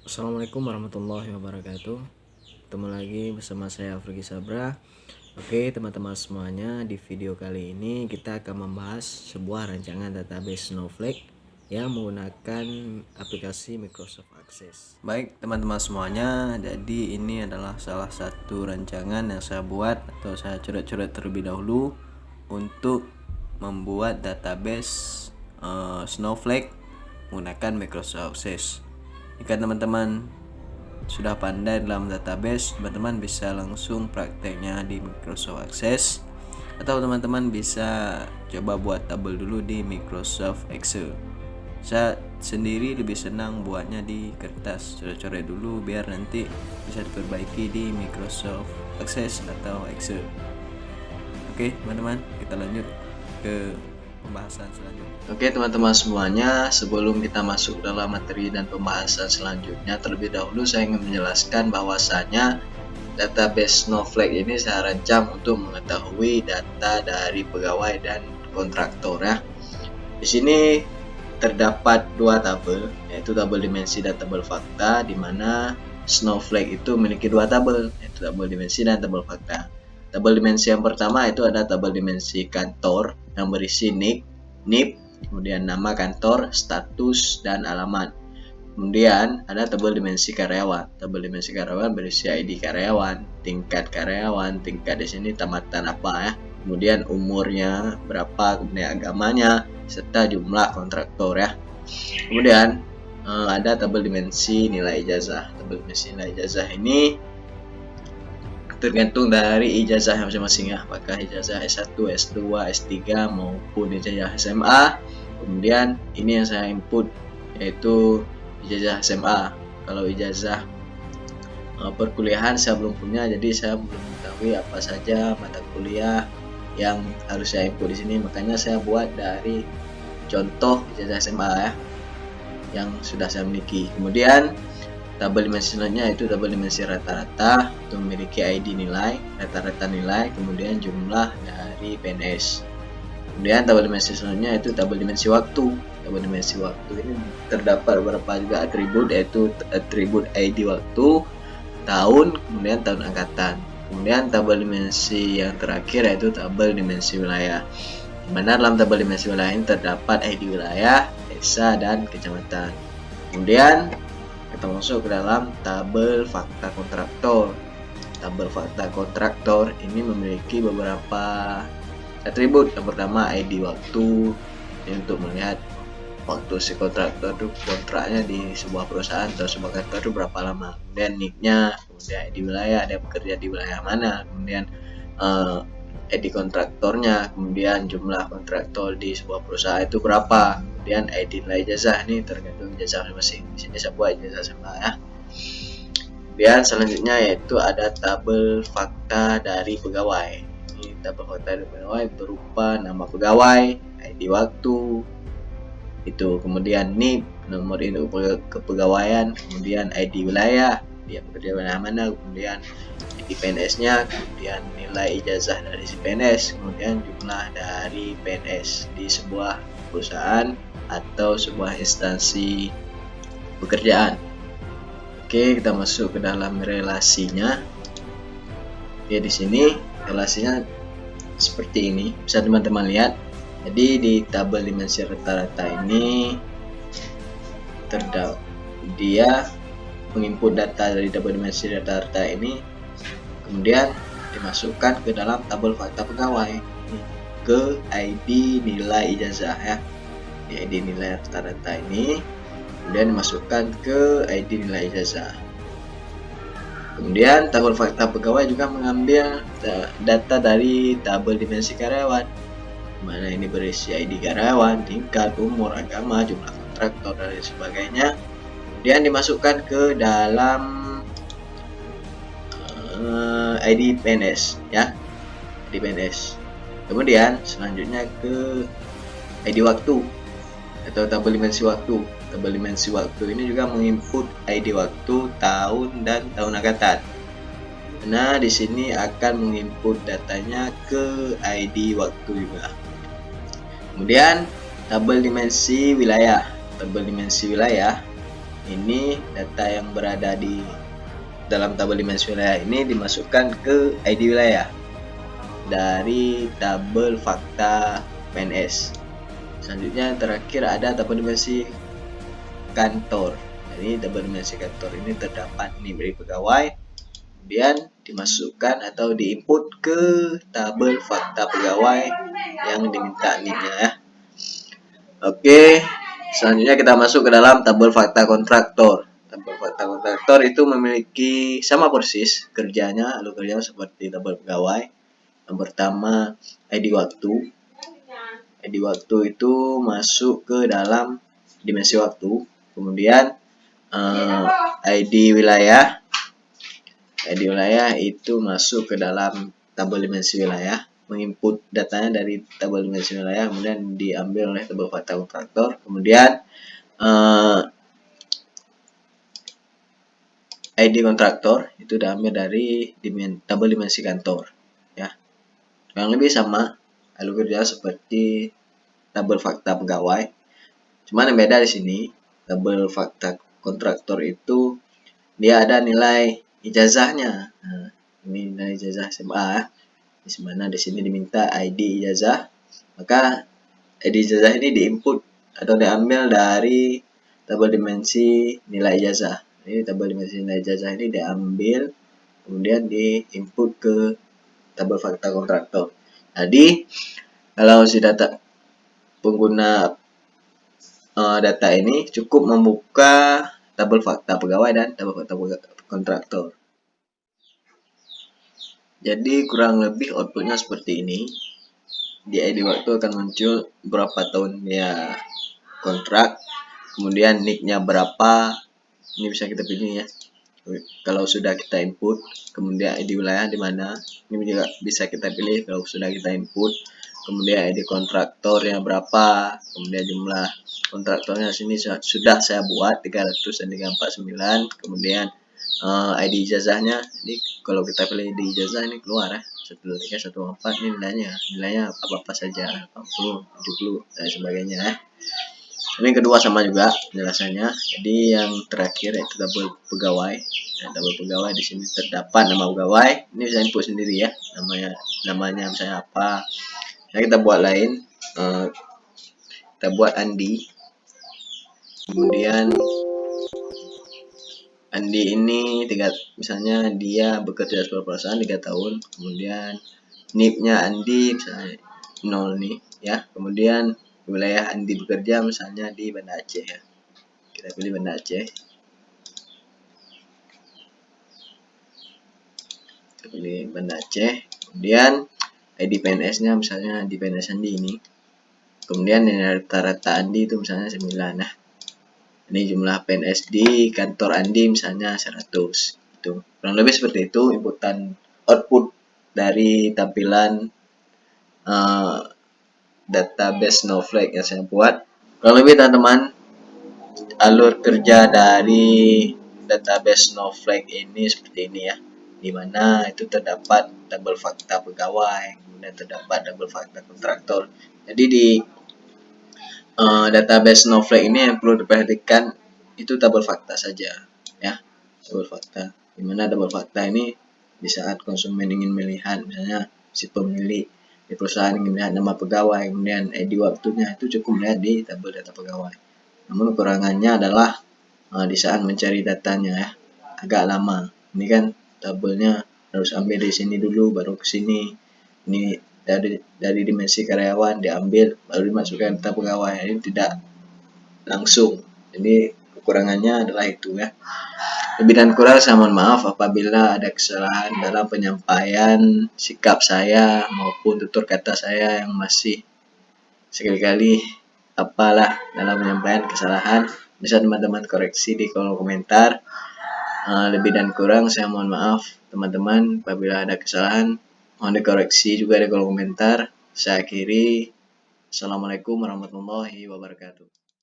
Assalamualaikum warahmatullahi wabarakatuh. Ketemu lagi bersama saya Afriki Sabra. Oke teman-teman semuanya, di video kali ini kita akan membahas sebuah rancangan database Snowflake yang menggunakan aplikasi Microsoft Access. Baik teman-teman semuanya, jadi ini adalah salah satu rancangan yang saya buat atau saya coret-coret terlebih dahulu untuk membuat database Snowflake menggunakan Microsoft Access. Jika teman-teman sudah pandai dalam database, teman-teman bisa langsung prakteknya di Microsoft Access, atau teman-teman bisa coba buat tabel dulu di Microsoft Excel. Saya sendiri lebih senang buatnya di kertas, coret-coret dulu biar nanti bisa diperbaiki di Microsoft Access atau Excel. Oke teman-teman, kita lanjut ke pembahasan selanjutnya. Oke teman-teman semuanya, sebelum kita masuk dalam materi dan pembahasan selanjutnya, terlebih dahulu saya ingin menjelaskan bahwasanya database Snowflake ini saya rancang untuk mengetahui data dari pegawai dan kontraktor ya. Di sini terdapat dua tabel, yaitu tabel dimensi dan tabel fakta, di mana Snowflake itu memiliki dua tabel, yaitu tabel dimensi dan tabel fakta. Tabel dimensi yang pertama itu ada tabel dimensi kantor yang berisi NIP, kemudian nama kantor, status, dan alamat. Kemudian ada tabel dimensi karyawan. Tabel dimensi karyawan berisi ID karyawan, tingkat di sini tamatan apa ya. Kemudian umurnya berapa, kemudian agamanya, serta jumlah kontraktor ya. Kemudian ada tabel dimensi nilai ijazah. Tabel dimensi nilai ijazah ini tergantung dari ijazah masing-masing ya, apakah ijazah S1, S2, S3 maupun ijazah SMA. Kemudian ini yang saya input yaitu ijazah SMA. Kalau ijazah perkuliahan saya belum punya, jadi saya belum mengetahui apa saja mata kuliah yang harus saya input di sini. Makanya saya buat dari contoh ijazah SMA ya, yang sudah saya miliki. Kemudian tabel dimensi selanjutnya itu tabel dimensi rata-rata, itu memiliki ID nilai, rata-rata nilai, kemudian jumlah dari PNS. Kemudian tabel dimensi selanjutnya itu tabel dimensi waktu. Tabel dimensi waktu ini terdapat beberapa juga atribut, yaitu atribut ID waktu, tahun, kemudian tahun angkatan. Kemudian tabel dimensi yang terakhir yaitu tabel dimensi wilayah. Di mana dalam tabel dimensi wilayah ini terdapat ID wilayah, desa, dan kecamatan. Kemudian kita masuk ke dalam tabel fakta kontraktor. Tabel fakta kontraktor ini memiliki beberapa atribut. Yang pertama ID waktu, ini untuk melihat waktu si kontraktor itu kontraknya di sebuah perusahaan atau sebuah kantor itu berapa lama. Kemudian nicknya, kemudian ID wilayah, dia bekerja di wilayah mana, kemudian ID kontraktornya, kemudian jumlah kontraktor di sebuah perusahaan itu berapa, kemudian ID nilai ijazah, ini tergantung ijazah masing-masing. Di sini saya buat ijazah sama ya. Kemudian selanjutnya yaitu ada tabel fakta dari pegawai. Ini tabel fakta dari pegawai berupa nama pegawai, ID waktu, itu kemudian NIP, nomor induk kepegawaian, kemudian ID wilayah, dia bekerja di mana, kemudian ID PNS-nya, kemudian nilai ijazah dari si PNS, kemudian jumlah dari PNS di sebuah perusahaan atau sebuah instansi pekerjaan. Oke, kita masuk ke dalam relasinya. Oke, di sini relasinya seperti ini, bisa teman-teman lihat. Jadi di tabel dimensi rata-rata ini dia menginput data dari tabel dimensi rata-rata ini, kemudian dimasukkan ke dalam tabel fakta pegawai ke ID nilai ijazah ya. Di ID nilai rata-rata ini kemudian dimasukkan ke ID nilai ijazah. Kemudian tabel fakta pegawai juga mengambil data dari tabel dimensi karyawan, mana ini berisi ID karyawan, tingkat, umur, agama, jumlah kontraktor, dan sebagainya. Kemudian dimasukkan ke dalam ID PNS ya, ID PNS. Kemudian selanjutnya ke ID waktu atau tabel dimensi waktu. Tabel dimensi waktu ini juga menginput ID waktu, tahun, dan tahun angkatan. Nah, di sini akan menginput datanya ke ID waktu juga. Kemudian tabel dimensi wilayah. Tabel dimensi wilayah ini data yang berada di dalam tabel dimensi wilayah ini dimasukkan ke ID wilayah dari tabel fakta PNS. Selanjutnya yang terakhir ada tabel dimensi kantor. Jadi tabel dimensi kantor ini terdapat NIM dari pegawai, kemudian dimasukkan atau diinput ke tabel fakta pegawai yang diminta NIM-nya ya. Oke, selanjutnya kita masuk ke dalam tabel fakta kontraktor. Tabel fakta kontraktor itu memiliki sama persis kerjanya, alur kerja seperti tabel pegawai. Yang pertama ID waktu. ID waktu itu masuk ke dalam dimensi waktu. Kemudian ID wilayah. ID wilayah itu masuk ke dalam tabel dimensi wilayah. Menginput datanya dari tabel dimensi wilayah, kemudian diambil oleh tabel fakta kontraktor. Kemudian ID kontraktor itu diambil dari tabel dimensi kantor ya. Yang lebih sama alur kerja seperti tabel fakta pegawai. Cuman yang beda di sini, tabel fakta kontraktor itu dia ada nilai ijazahnya. Nah, ini nilai ijazah SMA. Di mana di sini diminta ID ijazah, maka ID ijazah ini diinput atau diambil dari tabel dimensi nilai ijazah. Ini tabel dimensi nilai ijazah ini diambil kemudian diinput ke tabel fakta kontraktor. Jadi kalau si data pengguna data ini cukup membuka tabel fakta pegawai dan tabel fakta kontraktor. Jadi kurang lebih outputnya seperti ini. Di ID waktu akan muncul berapa tahun dia kontrak, kemudian nicknya berapa, ini bisa kita pilih ya. Kalau sudah kita input, kemudian ID wilayah di mana, ini juga bisa kita pilih kalau sudah kita input. Kemudian ID kontraktornya berapa, kemudian jumlah kontraktornya sini sudah saya buat 300 dan 349, kemudian ID ijazahnya. Jadi kalau kita pilih ID ijazah ini keluar ya 123 124, ini nilainya apa saja 80 70 dan sebagainya ya. Ini kedua sama juga penjelasannya. Jadi yang terakhir yaitu tabel pegawai. Nah, tabel pegawai di sini terdapat nama pegawai. Ini bisa input sendiri ya, namanya misalnya apa. Nah, kita buat lain. Kita buat Andi. Kemudian Andi ini misalnya dia bekerja sebuah perusahaan 3 tahun, kemudian NIP-nya Andi misalnya 0 nih ya. Kemudian wilayah Andi bekerja misalnya di Banda Aceh ya. Kita pilih Banda Aceh. Kita pilih Banda Aceh. Kemudian ID PNS-nya misalnya di PNS Andi ini. Kemudian rata-rata Andi itu misalnya 9 nah. Ini jumlah PNS di kantor Andi misalnya 100. Itu kurang lebih seperti itu inputan output dari tampilan database Snowflake yang saya buat. Kurang lebih teman-teman, alur kerja dari database Snowflake ini seperti ini ya, dimana itu terdapat tabel fakta pegawai, kemudian terdapat tabel fakta kontraktor. Jadi di database Snowflake ini yang perlu diperhatikan itu tabel fakta saja ya, tabel fakta. Dimana tabel fakta ini di saat konsumen ingin melihat misalnya si pemilik di perusahaan ingin melihat nama pegawai, kemudian ID waktunya, itu cukup melihat di tabel data pegawai. Namun kekurangannya adalah di saat mencari datanya ya, agak lama. Ini kan tabelnya harus ambil di sini dulu baru ke sini. Ini dari dimensi karyawan diambil baru dimasukkan data pegawai. Ini tidak langsung. Jadi kekurangannya adalah itu ya. Lebih dan kurang saya mohon maaf apabila ada kesalahan dalam penyampaian sikap saya maupun tutur kata saya yang masih sekali-kali apalah dalam penyampaian kesalahan. Bisa teman-teman koreksi di kolom komentar. Lebih dan kurang saya mohon maaf teman-teman apabila ada kesalahan. Mohon dikoreksi juga di kolom komentar. Saya akhiri. Assalamualaikum warahmatullahi wabarakatuh.